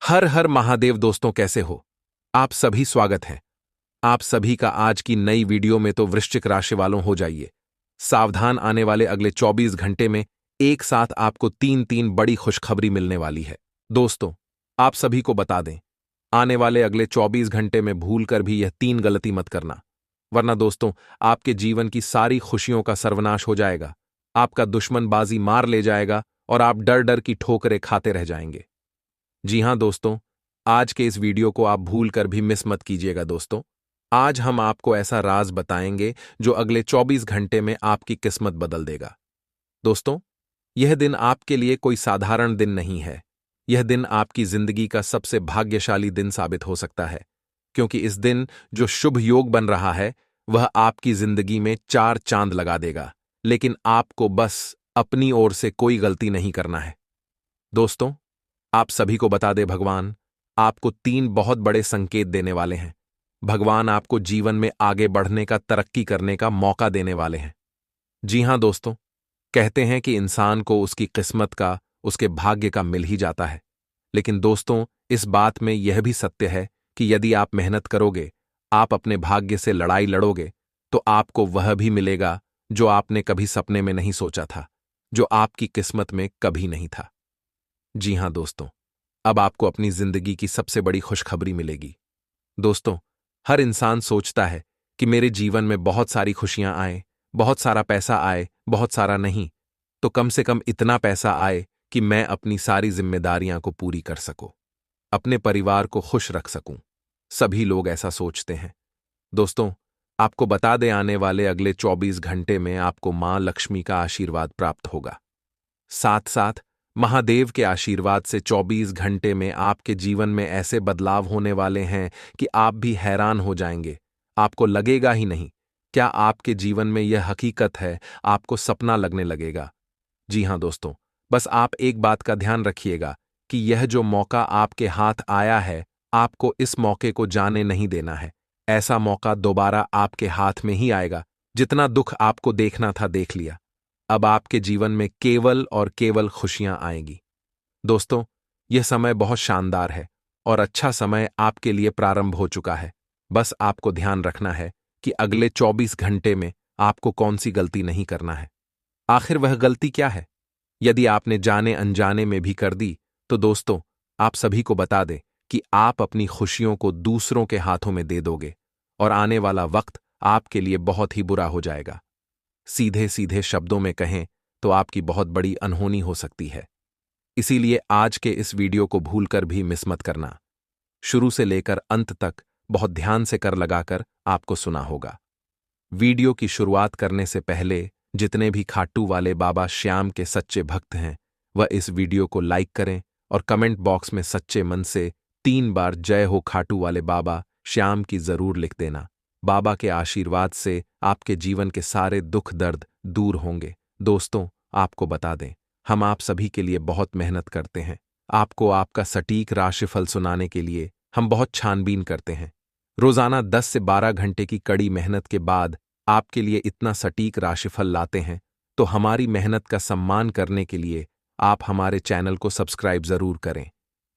हर हर महादेव दोस्तों, कैसे हो आप सभी? स्वागत है आप सभी का आज की नई वीडियो में। तो वृश्चिक राशि वालों, हो जाइए सावधान। आने वाले अगले 24 घंटे में एक साथ आपको तीन तीन बड़ी खुशखबरी मिलने वाली है। दोस्तों, आप सभी को बता दें, आने वाले अगले 24 घंटे में भूलकर भी यह तीन गलती मत करना, वरना दोस्तों आपके जीवन की सारी खुशियों का सर्वनाश हो जाएगा। आपका दुश्मन बाजी मार ले जाएगा और आप डर डर की ठोकरें खाते रह जाएंगे। जी हां दोस्तों, आज के इस वीडियो को आप भूल कर भी मिस मत कीजिएगा। दोस्तों, आज हम आपको ऐसा राज बताएंगे जो अगले 24 घंटे में आपकी किस्मत बदल देगा। दोस्तों, यह दिन आपके लिए कोई साधारण दिन नहीं है। यह दिन आपकी जिंदगी का सबसे भाग्यशाली दिन साबित हो सकता है, क्योंकि इस दिन जो शुभ योग बन रहा है वह आपकी जिंदगी में चार चांद लगा देगा। लेकिन आपको बस अपनी ओर से कोई गलती नहीं करना है। दोस्तों, आप सभी को बता दे, भगवान आपको तीन बहुत बड़े संकेत देने वाले हैं। भगवान आपको जीवन में आगे बढ़ने का, तरक्की करने का मौका देने वाले हैं। जी हां दोस्तों, कहते हैं कि इंसान को उसकी किस्मत का, उसके भाग्य का मिल ही जाता है। लेकिन दोस्तों, इस बात में यह भी सत्य है कि यदि आप मेहनत करोगे, आप अपने भाग्य से लड़ाई लड़ोगे, तो आपको वह भी मिलेगा जो आपने कभी सपने में नहीं सोचा था, जो आपकी किस्मत में कभी नहीं था। जी हां दोस्तों, अब आपको अपनी जिंदगी की सबसे बड़ी खुशखबरी मिलेगी। दोस्तों, हर इंसान सोचता है कि मेरे जीवन में बहुत सारी खुशियां आए, बहुत सारा पैसा आए, बहुत सारा नहीं तो कम से कम इतना पैसा आए कि मैं अपनी सारी जिम्मेदारियां को पूरी कर सकूं, अपने परिवार को खुश रख सकूं। सभी लोग ऐसा सोचते हैं। दोस्तों, आपको बता दें, आने वाले अगले 24 घंटे में आपको मां लक्ष्मी का आशीर्वाद प्राप्त होगा। साथ साथ महादेव के आशीर्वाद से 24 घंटे में आपके जीवन में ऐसे बदलाव होने वाले हैं कि आप भी हैरान हो जाएंगे। आपको लगेगा ही नहीं, क्या आपके जीवन में यह हकीकत है, आपको सपना लगने लगेगा। जी हां दोस्तों, बस आप एक बात का ध्यान रखिएगा कि यह जो मौका आपके हाथ आया है, आपको इस मौके को जाने नहीं देना है। ऐसा मौका दोबारा आपके हाथ में ही आएगा। जितना दुख आपको देखना था, देख लिया। अब आपके जीवन में केवल और केवल खुशियां आएंगी। दोस्तों, यह समय बहुत शानदार है और अच्छा समय आपके लिए प्रारंभ हो चुका है। बस आपको ध्यान रखना है कि अगले 24 घंटे में आपको कौन सी गलती नहीं करना है। आखिर वह गलती क्या है? यदि आपने जाने अनजाने में भी कर दी, तो दोस्तों आप सभी को बता दें कि आप अपनी खुशियों को दूसरों के हाथों में दे दोगे और आने वाला वक्त आपके लिए बहुत ही बुरा हो जाएगा। सीधे सीधे शब्दों में कहें तो आपकी बहुत बड़ी अनहोनी हो सकती है। इसीलिए आज के इस वीडियो को भूलकर भी मिस मत करना। शुरू से लेकर अंत तक बहुत ध्यान से कर लगाकर आपको सुना होगा। वीडियो की शुरुआत करने से पहले जितने भी खाटू वाले बाबा श्याम के सच्चे भक्त हैं, वह इस वीडियो को लाइक करें और कमेंट बॉक्स में सच्चे मन से 3 बार जय हो खाटू वाले बाबा श्याम की जरूर लिख देना। बाबा के आशीर्वाद से आपके जीवन के सारे दुख दर्द दूर होंगे। दोस्तों, आपको बता दें, हम आप सभी के लिए बहुत मेहनत करते हैं। आपको आपका सटीक राशिफल सुनाने के लिए हम बहुत छानबीन करते हैं। रोजाना 10 से 12 घंटे की कड़ी मेहनत के बाद आपके लिए इतना सटीक राशिफल लाते हैं, तो हमारी मेहनत का सम्मान करने के लिए आप हमारे चैनल को सब्सक्राइब जरूर करें।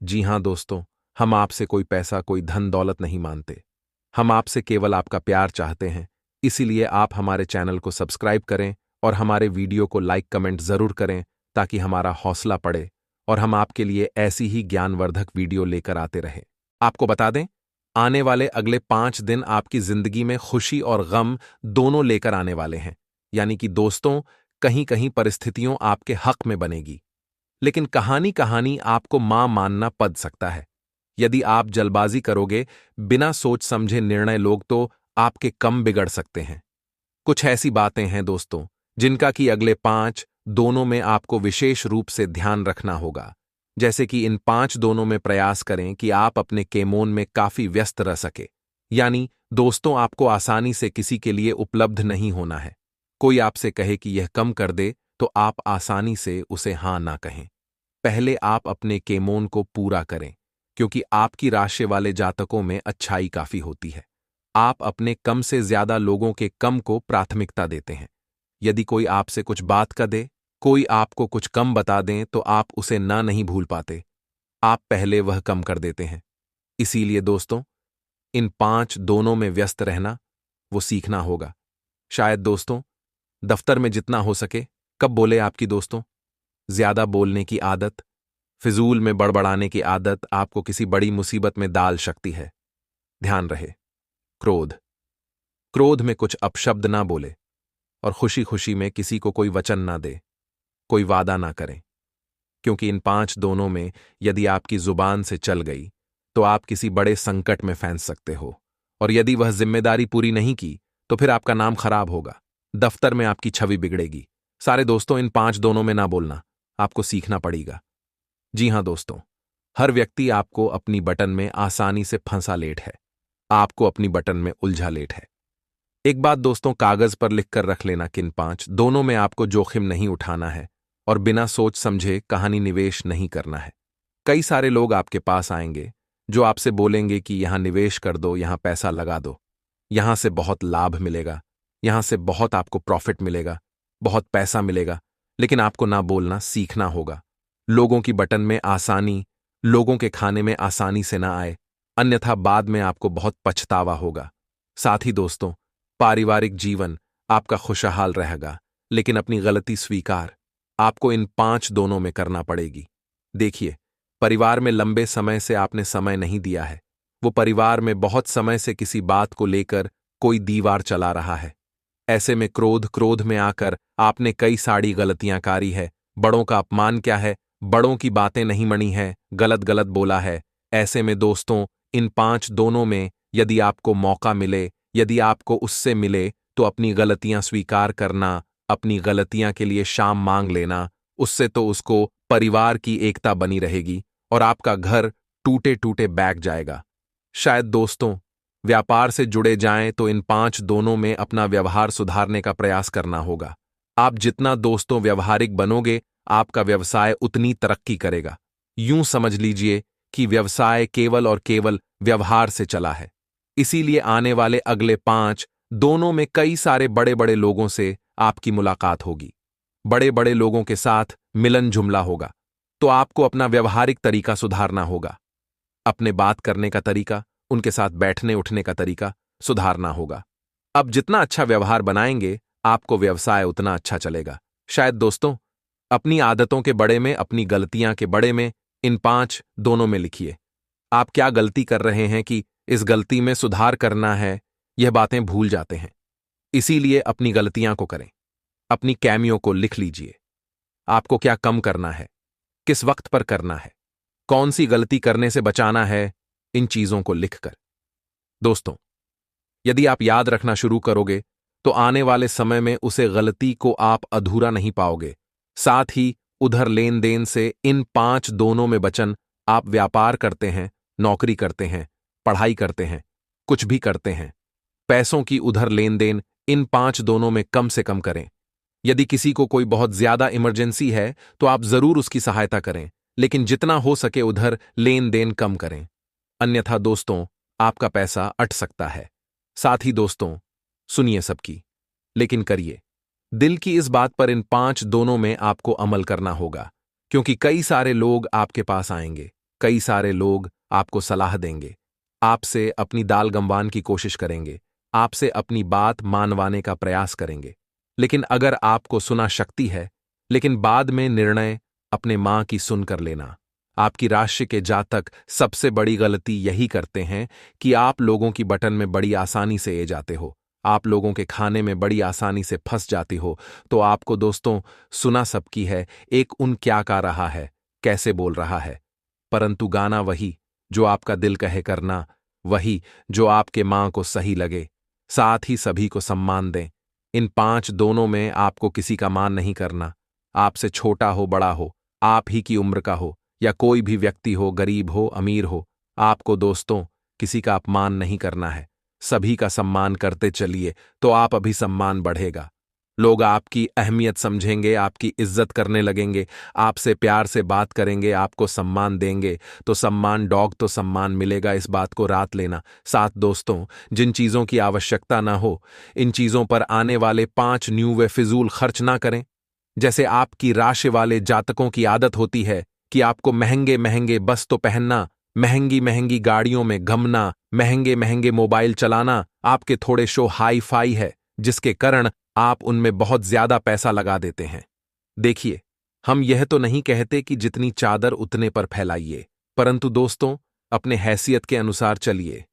जी हां दोस्तों, हम आपसे कोई पैसा, कोई धन दौलत नहीं मांगते। हम आपसे केवल आपका प्यार चाहते हैं। इसीलिए आप हमारे चैनल को सब्सक्राइब करें और हमारे वीडियो को लाइक कमेंट जरूर करें, ताकि हमारा हौसला बढ़े और हम आपके लिए ऐसी ही ज्ञानवर्धक वीडियो लेकर आते रहें। आपको बता दें, आने वाले अगले 5 दिन आपकी जिंदगी में खुशी और गम दोनों लेकर आने वाले हैं। यानी कि दोस्तों, कहीं कहीं परिस्थितियों आपके हक में बनेगी, लेकिन कहानी कहानी आपको मां मानना पड़ सकता है। यदि आप जल्दबाजी करोगे, बिना सोच समझे निर्णय लोग, तो आपके कम बिगड़ सकते हैं। कुछ ऐसी बातें हैं दोस्तों, जिनका कि अगले 5 दोनों में आपको विशेष रूप से ध्यान रखना होगा। जैसे कि इन 5 दोनों में प्रयास करें कि आप अपने केमोन में काफी व्यस्त रह सके। यानी दोस्तों, आपको आसानी से किसी के लिए उपलब्ध नहीं होना है। कोई आपसे कहे कि यह कम कर दे, तो आप आसानी से उसे हां ना कहें। पहले आप अपने केमोन को पूरा करें, क्योंकि आपकी राशि वाले जातकों में अच्छाई काफी होती है। आप अपने कम से ज्यादा लोगों के कम को प्राथमिकता देते हैं। यदि कोई आपसे कुछ बात कर दे, कोई आपको कुछ कम बता दें, तो आप उसे ना नहीं भूल पाते। आप पहले वह कम कर देते हैं। इसीलिए दोस्तों, इन 5 दोनों में व्यस्त रहना वो सीखना होगा। शायद दोस्तों, दफ्तर में जितना हो सके कब बोले आपकी दोस्तों, ज्यादा बोलने की आदत, फिजूल में बड़बड़ाने की आदत आपको किसी बड़ी मुसीबत में डाल सकती है। ध्यान रहे। क्रोध, क्रोध में कुछ अपशब्द ना बोले और खुशी खुशी में किसी को कोई वचन ना दे, कोई वादा ना करें, क्योंकि इन 5 दोनों में यदि आपकी जुबान से चल गई तो आप किसी बड़े संकट में फंस सकते हो, और यदि वह जिम्मेदारी पूरी नहीं की तो फिर आपका नाम खराब होगा, दफ्तर में आपकी छवि बिगड़ेगी। सारे दोस्तों, इन 5 दोनों में ना बोलना आपको सीखना पड़ेगा। जी हां दोस्तों, हर व्यक्ति आपको अपनी बटन में आसानी से फंसा लेट है, आपको अपनी बटन में उलझा लेट है। एक बात दोस्तों, कागज पर लिखकर रख लेना किन 5 दोनों में आपको जोखिम नहीं उठाना है और बिना सोच समझे कहानी निवेश नहीं करना है। कई सारे लोग आपके पास आएंगे जो आपसे बोलेंगे कि यहां निवेश कर दो, यहां पैसा लगा दो, यहां से बहुत लाभ मिलेगा, यहां से बहुत आपको प्रॉफिट मिलेगा, बहुत पैसा मिलेगा। लेकिन आपको ना बोलना सीखना होगा। लोगों की बटन में आसानी, लोगों के खाने में आसानी से ना आए, अन्यथा बाद में आपको बहुत पछतावा होगा। साथ ही दोस्तों, पारिवारिक जीवन आपका खुशहाल रहेगा, लेकिन अपनी गलती स्वीकार आपको इन 5 दोनों में करना पड़ेगी। देखिए, परिवार में लंबे समय से आपने समय नहीं दिया है, वो परिवार में बहुत समय से किसी बात को लेकर कोई दीवार चला रहा है। ऐसे में क्रोध में आकर आपने कई सारी गलतियां कारी है। बड़ों का अपमान क्या है, बड़ों की बातें नहीं मनी है, गलत गलत बोला है। ऐसे में दोस्तों, इन 5 दोनों में यदि आपको मौका मिले, यदि आपको उससे मिले तो अपनी गलतियां स्वीकार करना, अपनी गलतियां के लिए क्षमा मांग लेना। उससे तो उसको परिवार की एकता बनी रहेगी और आपका घर टूटे टूटे बैठ जाएगा। शायद दोस्तों, व्यापार से जुड़े जाएं तो इन 5 दोनों में अपना व्यवहार सुधारने का प्रयास करना होगा। आप जितना दोस्तों व्यवहारिक बनोगे, आपका व्यवसाय उतनी तरक्की करेगा। यूं समझ लीजिए कि व्यवसाय केवल और केवल व्यवहार से चला है। इसीलिए आने वाले अगले 5 दोनों में कई सारे बड़े बड़े लोगों से आपकी मुलाकात होगी, बड़े बड़े लोगों के साथ मिलन जुमला होगा। तो आपको अपना व्यवहारिक तरीका सुधारना होगा, अपने बात करने का तरीका, उनके साथ बैठने उठने का तरीका सुधारना होगा। अब जितना अच्छा व्यवहार बनाएंगे, आपको व्यवसाय उतना अच्छा चलेगा। शायद दोस्तों, अपनी आदतों के बड़े में, अपनी गलतियां के बड़े में, इन 5 दोनों में लिखिए। आप क्या गलती कर रहे हैं कि इस गलती में सुधार करना है, यह बातें भूल जाते हैं। इसीलिए अपनी गलतियां को करें, अपनी कैमियों को लिख लीजिए। आपको क्या कम करना है, किस वक्त पर करना है, कौन सी गलती करने से बचाना है, इन चीजों को लिखकर। दोस्तों, यदि आप याद रखना शुरू करोगे तो आने वाले समय में उसे गलती को आप अधूरा नहीं पाओगे। साथ ही उधर लेन देन से इन 5 दोनों में बचन, आप व्यापार करते हैं, नौकरी करते हैं, पढ़ाई करते हैं, कुछ भी करते हैं, पैसों की उधर लेन देन इन 5 दोनों में कम से कम करें। यदि किसी को कोई बहुत ज्यादा इमरजेंसी है तो आप जरूर उसकी सहायता करें, लेकिन जितना हो सके उधर लेन देन कम करें, अन्यथा दोस्तों आपका पैसा अट सकता है। साथ ही दोस्तों, सुनिए सबकी, लेकिन करिए। दिल की इस बात पर इन 5 दोनों में आपको अमल करना होगा, क्योंकि कई सारे लोग आपके पास आएंगे, कई सारे लोग आपको सलाह देंगे, आपसे अपनी दाल गंवान की कोशिश करेंगे, आपसे अपनी बात मानवाने का प्रयास करेंगे। लेकिन अगर आपको सुना शक्ति है, लेकिन बाद में निर्णय अपने मां की सुनकर लेना। आपकी राशि के जातक सबसे बड़ी गलती यही करते हैं कि आप लोगों की बटन में बड़ी आसानी से ए जाते हो, आप लोगों के खाने में बड़ी आसानी से फंस जाती हो। तो आपको दोस्तों सुना सबकी है, एक उन क्या गा रहा है, कैसे बोल रहा है, परंतु गाना वही जो आपका दिल कहे करना, वही जो आपके मां को सही लगे। साथ ही सभी को सम्मान दें। इन 5 दोनों में आपको किसी का मान नहीं करना। आपसे छोटा हो बड़ा हो, आप ही की उम्र का हो या कोई भी व्यक्ति हो, गरीब हो अमीर हो, आपको दोस्तों किसी का अपमान नहीं करना है। सभी का सम्मान करते चलिए तो आप अभी सम्मान बढ़ेगा। लोग आपकी अहमियत समझेंगे, आपकी इज्जत करने लगेंगे, आपसे प्यार से बात करेंगे, आपको सम्मान देंगे तो सम्मान डॉग तो सम्मान मिलेगा, इस बात को रात लेना। साथ दोस्तों, जिन चीजों की आवश्यकता ना हो, इन चीजों पर आने वाले 5 न्यू व फिजूल खर्च ना करें। जैसे आपकी राशि वाले जातकों की आदत होती है कि आपको महंगे महंगे बस तो पहनना, महंगी महंगी गाड़ियों में घूमना, महंगे महंगे मोबाइल चलाना आपके थोड़े शो हाई फाई है, जिसके कारण आप उनमें बहुत ज्यादा पैसा लगा देते हैं। देखिए, हम यह तो नहीं कहते कि जितनी चादर उतने पर फैलाइए, परंतु दोस्तों, अपने हैसियत के अनुसार चलिए।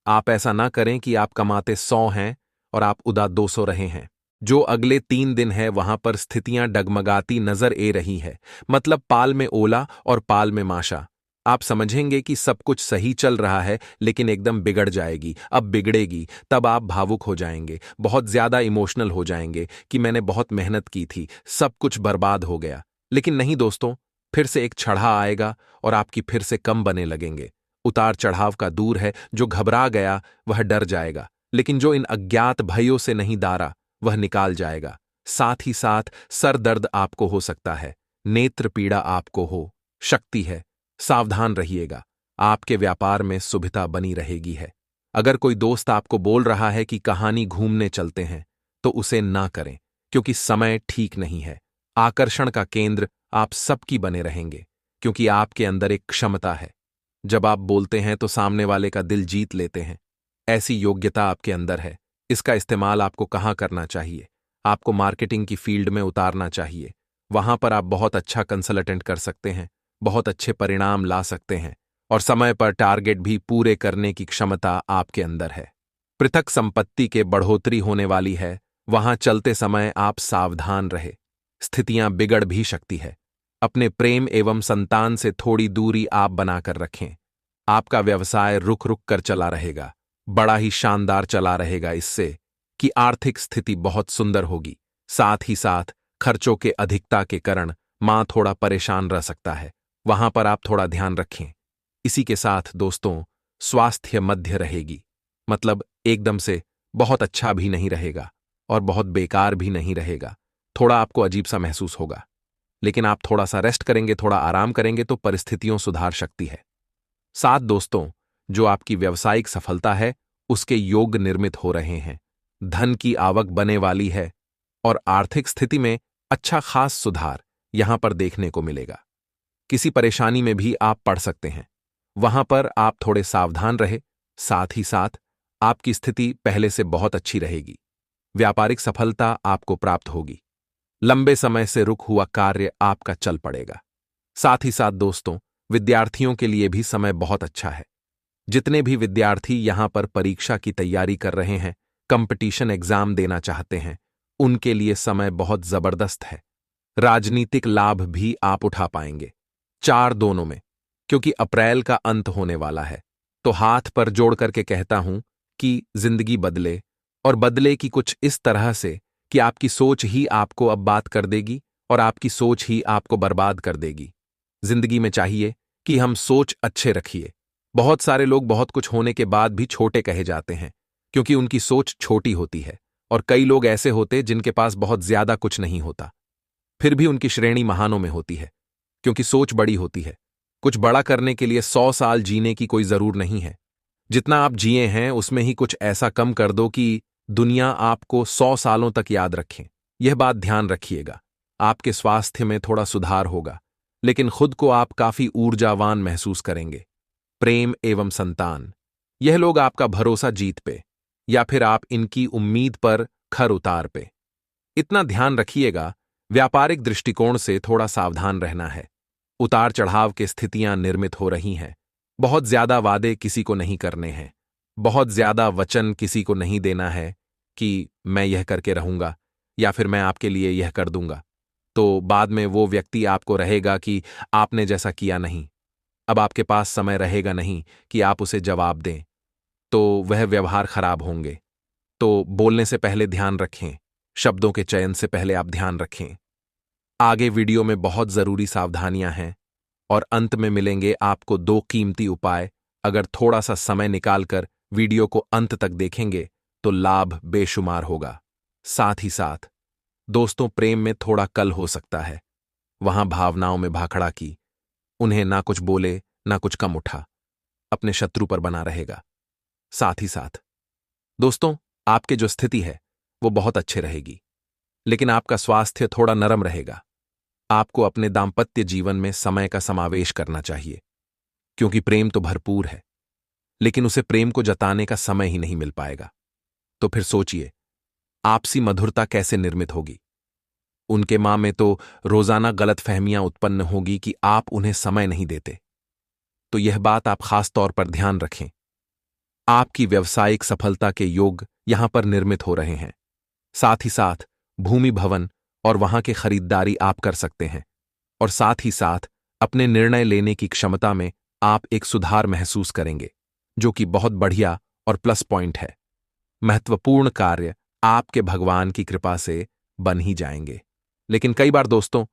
आप ऐसा ना करें कि आप कमाते 100 हैं और आप उदा 200 रहे हैं। जो अगले 3 दिन है वहां पर स्थितियां डगमगाती नजर ए रही है, मतलब पाल में ओला और पाल में माशा। आप समझेंगे कि सब कुछ सही चल रहा है, लेकिन एकदम बिगड़ जाएगी, अब बिगड़ेगी, तब आप भावुक हो जाएंगे, बहुत ज्यादा इमोशनल हो जाएंगे कि मैंने बहुत मेहनत की थी, सब कुछ बर्बाद हो गया। लेकिन नहीं दोस्तों, फिर से एक चढ़ा आएगा और आपकी फिर से कम बने लगेंगे। उतार चढ़ाव का दूर है, जो घबरा गया वह डर जाएगा, लेकिन जो इन अज्ञात भयों से नहीं दारा वह निकाल जाएगा। साथ ही साथ सर दर्द आपको हो सकता है, नेत्र पीड़ा आपको हो शक्ति है, सावधान रहिएगा। आपके व्यापार में सुभिता बनी रहेगी है। अगर कोई दोस्त आपको बोल रहा है कि कहानी घूमने चलते हैं, तो उसे ना करें, क्योंकि समय ठीक नहीं है। आकर्षण का केंद्र आप सबकी बने रहेंगे, क्योंकि आपके अंदर एक क्षमता है। जब आप बोलते हैं तो सामने वाले का दिल जीत लेते हैं। ऐसी योग्यता आपके अंदर है। इसका इस्तेमाल आपको कहाँ करना चाहिए? आपको मार्केटिंग की फील्ड में उतारना चाहिए। वहां पर आप बहुत अच्छा कंसल्टेंट कर सकते हैं, बहुत अच्छे परिणाम ला सकते हैं, और समय पर टारगेट भी पूरे करने की क्षमता आपके अंदर है। पृथक संपत्ति के बढ़ोतरी होने वाली है, वहां चलते समय आप सावधान रहे। स्थितियां बिगड़ भी सकती है। अपने प्रेम एवं संतान से थोड़ी दूरी आप बनाकर रखें। आपका व्यवसाय रुक रुक कर चला रहेगा, बड़ा ही शानदार चला रहेगा, इससे कि आर्थिक स्थिति बहुत सुंदर होगी। साथ ही साथ खर्चों के अधिकता के कारण मां थोड़ा परेशान रह सकता है, वहां पर आप थोड़ा ध्यान रखें। इसी के साथ दोस्तों, स्वास्थ्य मध्य रहेगी, मतलब एकदम से बहुत अच्छा भी नहीं रहेगा और बहुत बेकार भी नहीं रहेगा। थोड़ा आपको अजीब सा महसूस होगा, लेकिन आप थोड़ा सा रेस्ट करेंगे, थोड़ा आराम करेंगे तो परिस्थितियों सुधार सकती है। साथ दोस्तों, जो आपकी व्यावसायिक सफलता है उसके योग निर्मित हो रहे हैं, धन की आवक बने वाली है और आर्थिक स्थिति में अच्छा खास सुधार यहां पर देखने को मिलेगा। किसी परेशानी में भी आप पड़ सकते हैं, वहां पर आप थोड़े सावधान रहे। साथ ही साथ आपकी स्थिति पहले से बहुत अच्छी रहेगी। व्यापारिक सफलता आपको प्राप्त होगी। लंबे समय से रुक हुआ कार्य आपका चल पड़ेगा। साथ ही साथ दोस्तों, विद्यार्थियों के लिए भी समय बहुत अच्छा है। जितने भी विद्यार्थी यहां पर परीक्षा की तैयारी कर रहे हैं, कंपटीशन एग्जाम देना चाहते हैं, उनके लिए समय बहुत जबरदस्त है। राजनीतिक लाभ भी आप उठा पाएंगे, 4 दोनों में, क्योंकि अप्रैल का अंत होने वाला है। तो हाथ पर जोड़ करके कहता हूं कि जिंदगी बदले, और बदले की कुछ इस तरह से कि आपकी सोच ही आपको अब बात कर देगी और आपकी सोच ही आपको बर्बाद कर देगी। जिंदगी में चाहिए कि हम सोच अच्छे रखिए। बहुत सारे लोग बहुत कुछ होने के बाद भी छोटे कहे जाते हैं, क्योंकि उनकी सोच छोटी होती है, और कई लोग ऐसे होते जिनके पास बहुत ज्यादा कुछ नहीं होता, फिर भी उनकी श्रेणी महानों में होती है, क्योंकि सोच बड़ी होती है। कुछ बड़ा करने के लिए 100 साल जीने की कोई जरूर नहीं है। जितना आप जिए हैं उसमें ही कुछ ऐसा कम कर दो कि दुनिया आपको 100 सालों तक याद रखें। यह बात ध्यान रखिएगा। आपके स्वास्थ्य में थोड़ा सुधार होगा, लेकिन खुद को आप काफी ऊर्जावान महसूस करेंगे। प्रेम एवं संतान, यह लोग आपका भरोसा जीत पे, या फिर आप इनकी उम्मीद पर खर उतार पे। इतना ध्यान रखिएगा, व्यापारिक दृष्टिकोण से थोड़ा सावधान रहना है। उतार चढ़ाव की स्थितियां निर्मित हो रही हैं। बहुत ज्यादा वादे किसी को नहीं करने हैं, बहुत ज्यादा वचन किसी को नहीं देना है कि मैं यह करके रहूंगा या फिर मैं आपके लिए यह कर दूंगा, तो बाद में वो व्यक्ति आपको रहेगा कि आपने जैसा किया नहीं। अब आपके पास समय रहेगा नहीं कि आप उसे जवाब दें, तो वह व्यवहार खराब होंगे। तो बोलने से पहले ध्यान रखें, शब्दों के चयन से पहले आप ध्यान रखें। आगे वीडियो में बहुत जरूरी सावधानियां हैं, और अंत में मिलेंगे आपको 2 कीमती उपाय। अगर थोड़ा सा समय निकालकर वीडियो को अंत तक देखेंगे तो लाभ बेशुमार होगा। साथ ही साथ दोस्तों, प्रेम में थोड़ा कल हो सकता है, वहां भावनाओं में भाखड़ा की, उन्हें ना कुछ बोले ना कुछ कम उठा, अपने शत्रु पर बना रहेगा। साथ ही साथ दोस्तों, आपके जो स्थिति है वो बहुत अच्छे रहेगी, लेकिन आपका स्वास्थ्य थोड़ा नरम रहेगा। आपको अपने दाम्पत्य जीवन में समय का समावेश करना चाहिए, क्योंकि प्रेम तो भरपूर है, लेकिन उसे प्रेम को जताने का समय ही नहीं मिल पाएगा। तो फिर सोचिए, आपसी मधुरता कैसे निर्मित होगी? उनके मां में तो रोजाना गलतफहमियां उत्पन्न होगी कि आप उन्हें समय नहीं देते। तो यह बात आप खास तौर पर ध्यान रखें। आपकी व्यावसायिक सफलता के योग यहां पर निर्मित हो रहे हैं। साथ ही साथ भूमि भवन और वहां के खरीदारी आप कर सकते हैं, और साथ ही साथ अपने निर्णय लेने की क्षमता में आप एक सुधार महसूस करेंगे, जो कि बहुत बढ़िया और प्लस पॉइंट है। महत्वपूर्ण कार्य आपके भगवान की कृपा से बन ही जाएंगे। लेकिन कई बार दोस्तों,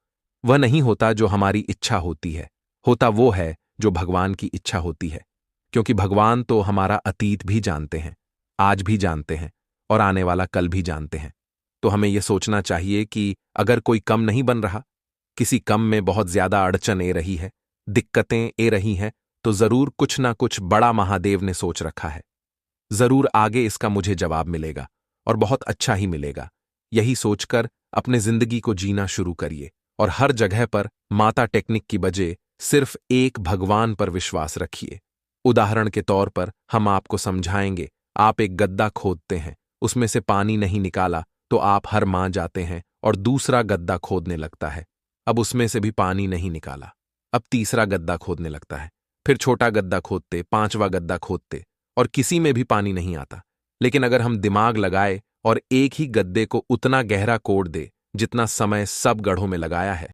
वह नहीं होता जो हमारी इच्छा होती है, होता वो है जो भगवान की इच्छा होती है। क्योंकि भगवान तो हमारा अतीत भी जानते हैं, आज भी जानते हैं और आने वाला कल भी जानते हैं। तो हमें यह सोचना चाहिए कि अगर कोई कम नहीं बन रहा, किसी कम में बहुत ज्यादा अड़चन ए रही है, दिक्कतें ए रही हैं, तो जरूर कुछ ना कुछ बड़ा महादेव ने सोच रखा है। जरूर आगे इसका मुझे जवाब मिलेगा और बहुत अच्छा ही मिलेगा। यही सोचकर अपने जिंदगी को जीना शुरू करिए और हर जगह पर माता टेक्निक की बजाय सिर्फ एक भगवान पर विश्वास रखिए। उदाहरण के तौर पर हम आपको समझाएंगे, आप एक गद्दा खोदते हैं, उसमें से पानी नहीं निकाला तो आप हर मान जाते हैं और दूसरा गद्दा खोदने लगता है। अब उसमें से भी पानी नहीं निकाला, अब तीसरा गद्दा खोदने लगता है, फिर छोटा गद्दा खोदते, पांचवा गद्दा खोदते, और किसी में भी पानी नहीं आता। लेकिन अगर हम दिमाग लगाए और एक ही गद्दे को उतना गहरा कोड़ दे जितना समय सब गढ़ों में लगाया है,